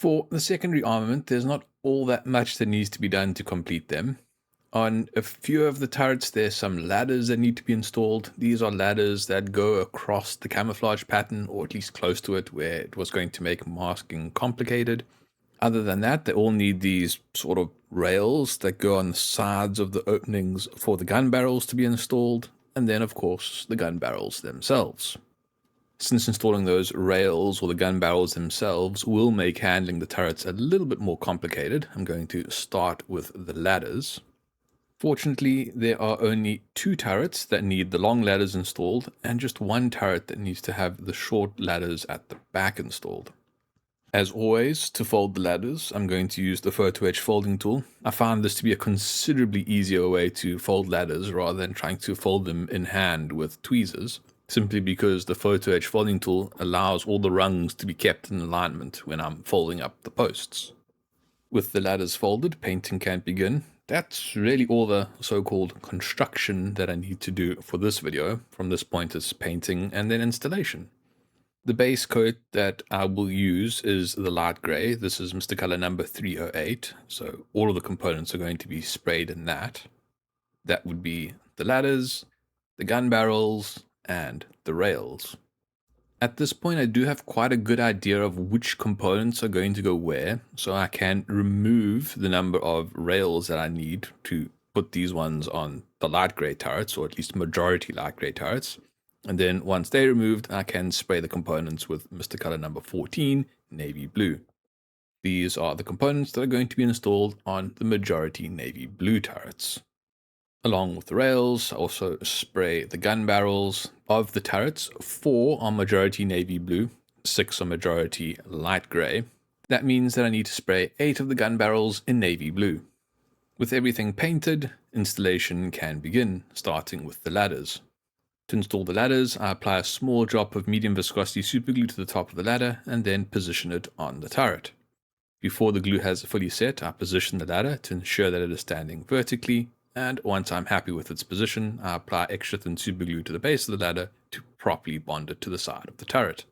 For the secondary armament, there's not all that much that needs to be done to complete them. On a few of the turrets, there's some ladders that need to be installed. These are ladders that go across the camouflage pattern, or at least close to it, where it was going to make masking complicated. Other than that, they all need these sort of rails that go on the sides of the openings for the gun barrels to be installed, and then, of course, the gun barrels themselves. Since installing those rails or the gun barrels themselves will make handling the turrets a little bit more complicated, I'm going to start with the ladders. Fortunately, there are only 2 turrets that need the long ladders installed, and just 1 turret that needs to have the short ladders at the back installed. As always, to fold the ladders, I'm going to use the photo etch folding tool. I found this to be a considerably easier way to fold ladders rather than trying to fold them in hand with tweezers, simply because the photo etch folding tool allows all the rungs to be kept in alignment when I'm folding up the posts. With the ladders folded, painting can begin. That's really all the so-called construction that I need to do for this video. From this point, it's painting and then installation. The base coat that I will use is the light gray. This is Mr. Color number 308, so all of the components are going to be sprayed in that. That would be the ladders, the gun barrels, and the rails. At this point, I do have quite a good idea of which components are going to go where, so I can remove the number of rails that I need to put these ones on the light gray turrets, or at least majority light gray turrets. And then once they're removed, I can spray the components with Mr. Color number 14, navy blue. These are the components that are going to be installed on the majority navy blue turrets. Along with the rails, I also spray the gun barrels of the turrets. 4 are majority navy blue, 6 are majority light gray. That means that I need to spray 8 of the gun barrels in navy blue. With everything painted, installation can begin, starting with the ladders. To install the ladders, I apply a small drop of medium viscosity superglue to the top of the ladder and then position it on the turret. Before the glue has fully set, I position the ladder to ensure that it is standing vertically, and once I'm happy with its position, I apply extra thin superglue to the base of the ladder to properly bond it to the side of the turret.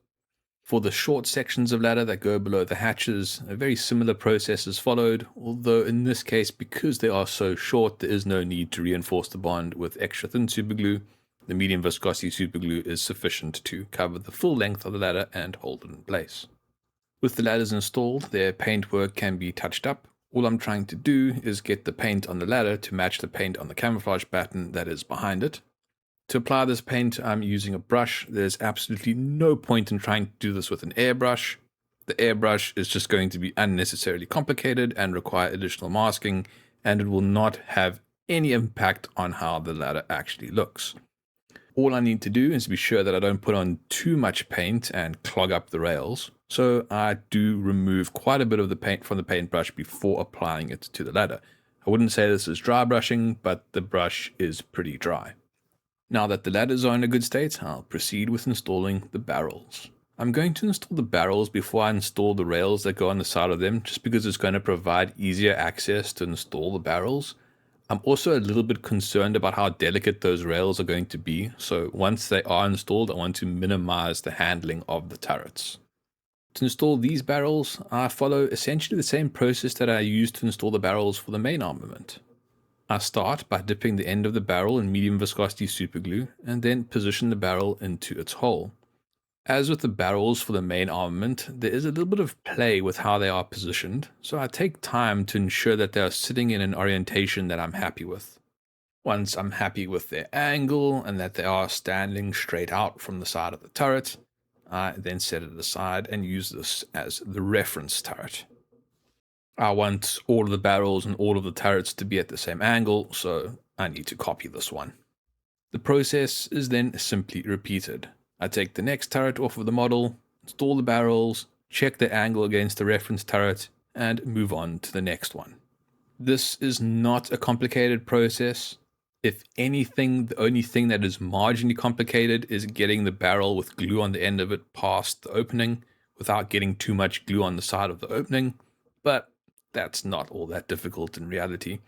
For the short sections of ladder that go below the hatches, a very similar process is followed, although in this case, because they are so short, there is no need to reinforce the bond with extra thin superglue. The medium viscosity superglue is sufficient to cover the full length of the ladder and hold it in place. With the ladders installed, their paintwork can be touched up. All I'm trying to do is get the paint on the ladder to match the paint on the camouflage pattern that is behind it. To apply this paint, I'm using a brush. There's absolutely no point in trying to do this with an airbrush. The airbrush is just going to be unnecessarily complicated and require additional masking, and it will not have any impact on how the ladder actually looks. All I need to do is be sure that I don't put on too much paint and clog up the rails. So I do remove quite a bit of the paint from the paintbrush before applying it to the ladder. I wouldn't say this is dry brushing, but the brush is pretty dry. Now that the ladders are in a good state, I'll proceed with installing the barrels. I'm going to install the barrels before I install the rails that go on the side of them, just because it's going to provide easier access to install the barrels. I'm also a little bit concerned about how delicate those rails are going to be, so once they are installed, I want to minimize the handling of the turrets. To install these barrels, I follow essentially the same process that I used to install the barrels for the main armament. I start by dipping the end of the barrel in medium viscosity superglue and then position the barrel into its hole. As with the barrels for the main armament, there is a little bit of play with how they are positioned, so I take time to ensure that they are sitting in an orientation that I'm happy with. Once I'm happy with their angle and that they are standing straight out from the side of the turret, I then set it aside and use this as the reference turret. I want all of the barrels and all of the turrets to be at the same angle, so I need to copy this one. The process is then simply repeated. I take the next turret off of the model, install the barrels, check the angle against the reference turret, and move on to the next one. This is not a complicated process. If anything, the only thing that is marginally complicated is getting the barrel with glue on the end of it past the opening without getting too much glue on the side of the opening, but that's not all that difficult in reality.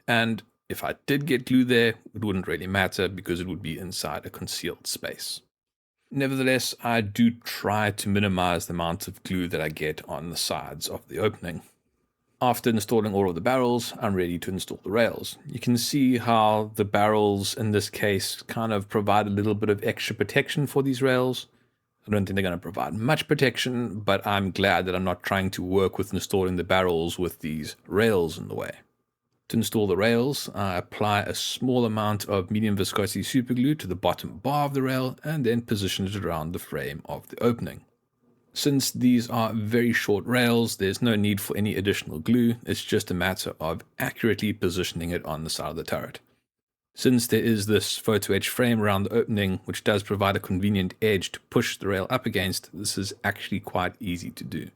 And if I did get glue there, it wouldn't really matter because it would be inside a concealed space. Nevertheless, I do try to minimize the amount of glue that I get on the sides of the opening. After installing all of the barrels, I'm ready to install the rails. You can see how the barrels in this case kind of provide a little bit of extra protection for these rails. I don't think they're going to provide much protection, but I'm glad that I'm not trying to work with installing the barrels with these rails in the way. To install the rails, I apply a small amount of medium viscosity superglue to the bottom bar of the rail and then position it around the frame of the opening. Since these are very short rails, there's no need for any additional glue. It's just a matter of accurately positioning it on the side of the turret. Since there is this photo etch frame around the opening, which does provide a convenient edge to push the rail up against, this is actually quite easy to do.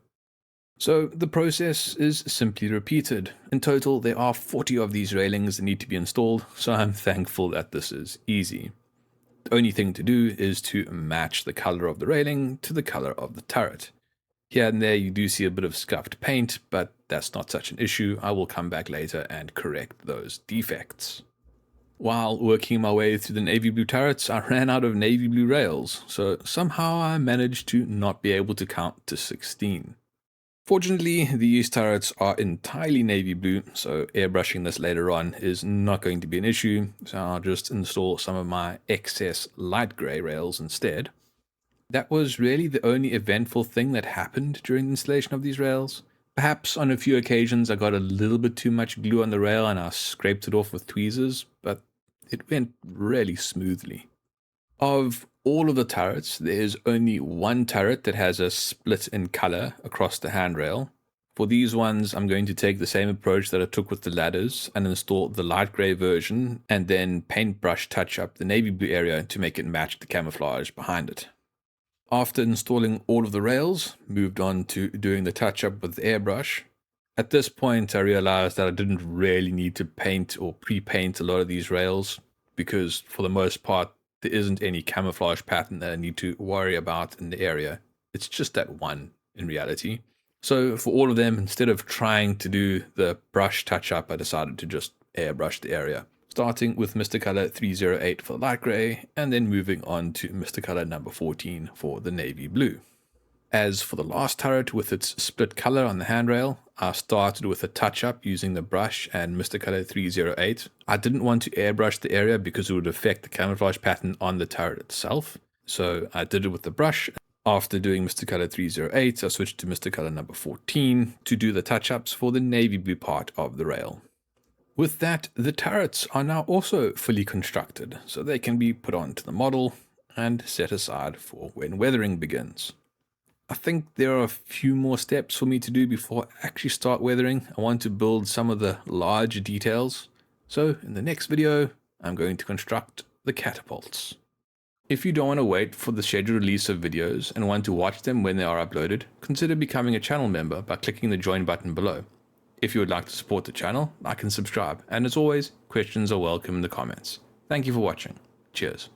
So the process is simply repeated. In total, there are 40 of these railings that need to be installed, so I'm thankful that this is easy. The only thing to do is to match the color of the railing to the color of the turret. Here and there you do see a bit of scuffed paint, but that's not such an issue. I will come back later and correct those defects. While working my way through the navy blue turrets, I ran out of navy blue rails, so somehow I managed to not be able to count to 16. Fortunately, these turrets are entirely navy blue, so airbrushing this later on is not going to be an issue, so I'll just install some of my excess light grey rails instead. That was really the only eventful thing that happened during the installation of these rails. Perhaps on a few occasions I got a little bit too much glue on the rail and I scraped it off with tweezers, but it went really smoothly. Of all of the turrets, there is only one turret that has a split in color across the handrail. For these ones, I'm going to take the same approach that I took with the ladders and install the light gray version and then paintbrush touch up the navy blue area to make it match the camouflage behind it. After installing all of the rails, moved on to doing the touch up with the airbrush. At this point, I realized that I didn't really need to paint or pre-paint a lot of these rails because for the most part, there isn't any camouflage pattern that I need to worry about in the area. It's just that one in reality. So for all of them, instead of trying to do the brush touch up, I decided to just airbrush the area. Starting with Mr. Color 308 for the light gray, and then moving on to Mr. Color number 14 for the navy blue. As for the last turret with its split color on the handrail, I started with a touch-up using the brush and Mr. Color 308. I didn't want to airbrush the area because it would affect the camouflage pattern on the turret itself, so I did it with the brush. After doing Mr. Color 308, I switched to Mr. Color number 14 to do the touch-ups for the navy blue part of the rail. With that, the turrets are now also fully constructed, so they can be put onto the model and set aside for when weathering begins. I think there are a few more steps for me to do before I actually start weathering. I want to build some of the larger details. So in the next video, I'm going to construct the catapults. If you don't want to wait for the scheduled release of videos and want to watch them when they are uploaded, consider becoming a channel member by clicking the join button below. If you would like to support the channel, like and subscribe. And as always, questions are welcome in the comments. Thank you for watching. Cheers.